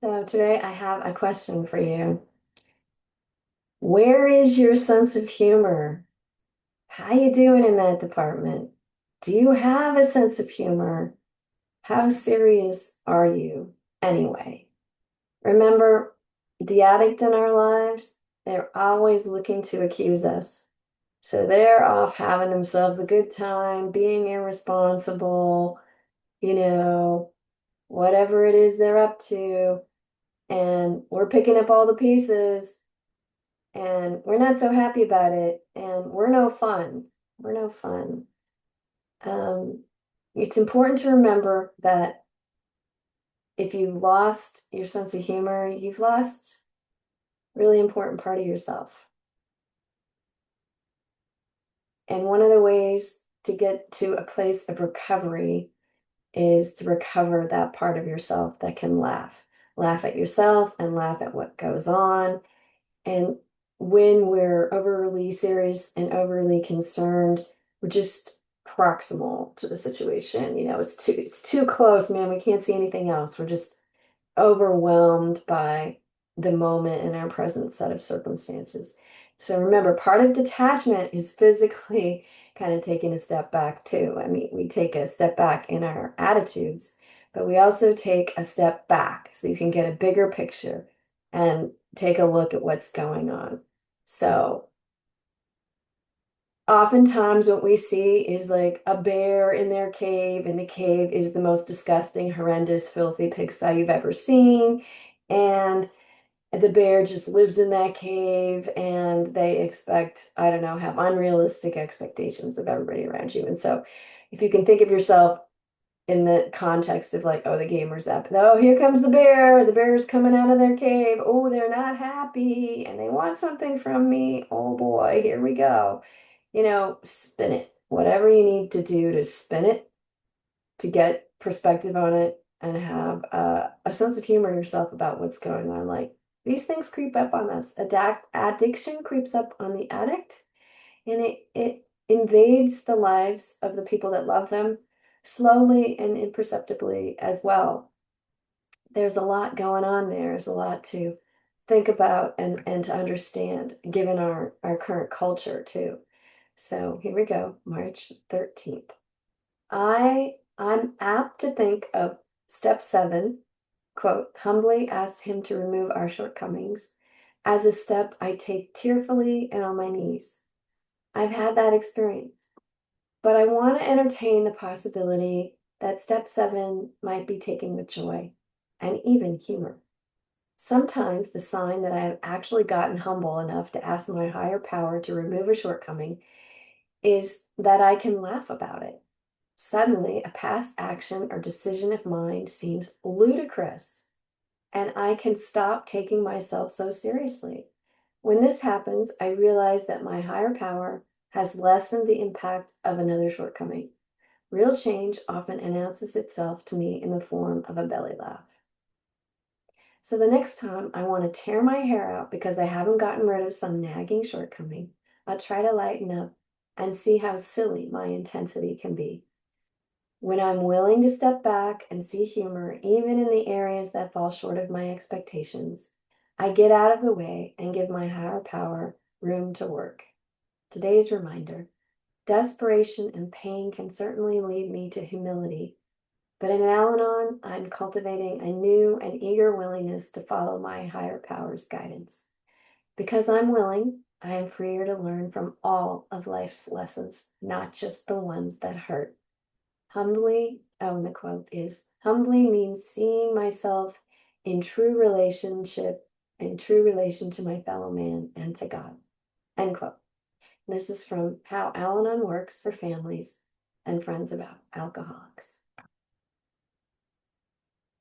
So today I have a question for you. Where is your sense of humor? How you doing in that department? Do you have a sense of humor? How serious are you anyway? Remember, the addict in our lives, they're always looking to accuse us. So they're off having themselves a good time, being irresponsible, you know, whatever it is they're up to. And we're picking up all the pieces and we're not so happy about it, and we're no fun. We're no fun. Um, it's important to remember that if you lost your sense of humor, you've lost a really important part of yourself. And one of the ways to get to a place of recovery is to recover that part of yourself that can laugh at yourself and laugh at what goes on. And when we're overly serious and overly concerned, we're just proximal to the situation. It's too close, man. We can't see anything else. We're just overwhelmed by the moment and our present set of circumstances. So remember, part of detachment is physically kind of taking a step back too. I mean, we take a step back in our attitudes, but we also take a step back so you can get a bigger picture and take a look at what's going on. So oftentimes what we see is like a bear in their cave, and the cave is the most disgusting, horrendous, filthy pigsty you've ever seen. And the bear just lives in that cave, and they expect, I don't know, have unrealistic expectations of everybody around you. And so if you can think of yourself in the context of like, oh, the gamer's up. Oh, here comes the bear. The bear's coming out of their cave. Oh, they're not happy and they want something from me. Oh boy, here we go. Spin it. Whatever you need to do to spin it, to get perspective on it and have a sense of humor yourself about what's going on. Like these things creep up on us. Addiction creeps up on the addict, and it invades the lives of the people that love them slowly and imperceptibly as well. There's a lot going on there. There's a lot to think about and to understand given our current culture too. So here we go, March 13th. I'm apt to think of step 7, quote, humbly ask him to remove our shortcomings, as a step I take tearfully and on my knees. I've had that experience, but I want to entertain the possibility that step 7 might be taken with joy and even humor. Sometimes the sign that I have actually gotten humble enough to ask my higher power to remove a shortcoming is that I can laugh about it. Suddenly, a past action or decision of mine seems ludicrous, and I can stop taking myself so seriously. When this happens, I realize that my higher power has lessened the impact of another shortcoming. Real change often announces itself to me in the form of a belly laugh. So the next time I want to tear my hair out because I haven't gotten rid of some nagging shortcoming, I'll try to lighten up and see how silly my intensity can be. When I'm willing to step back and see humor, even in the areas that fall short of my expectations, I get out of the way and give my higher power room to work. Today's reminder: desperation and pain can certainly lead me to humility, but in Al-Anon, I'm cultivating a new and eager willingness to follow my higher power's guidance. Because I'm willing, I am freer to learn from all of life's lessons, not just the ones that hurt. Humbly, oh, and the quote is, humbly means seeing myself in true relationship, in true relation to my fellow man and to God. End quote. This is from How Al-Anon Works for Families and Friends About Alcoholics.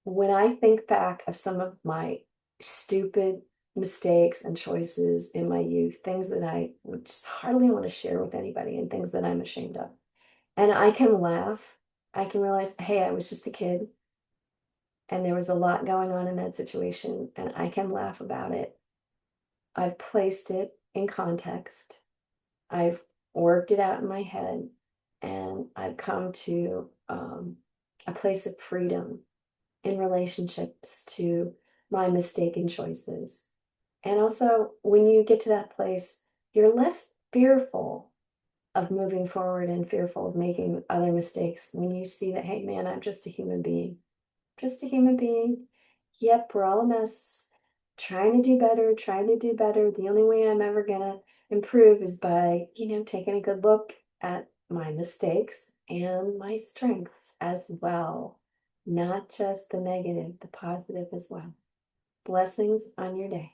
When I think back of some of my stupid mistakes and choices in my youth, things that I would just hardly want to share with anybody and things that I'm ashamed of, and I can laugh, I can realize, hey, I was just a kid and there was a lot going on in that situation, and I can laugh about it. I've placed it in context. I've worked it out in my head, and I've come to a place of freedom in relationships to my mistaken choices. And also, when you get to that place, you're less fearful of moving forward and fearful of making other mistakes when you see that, hey, man, I'm just a human being. Just a human being. Yep, we're all a mess. Trying to do better, trying to do better. The only way I'm ever going to improve is by, taking a good look at my mistakes and my strengths as well. Not just the negative, the positive as well. Blessings on your day.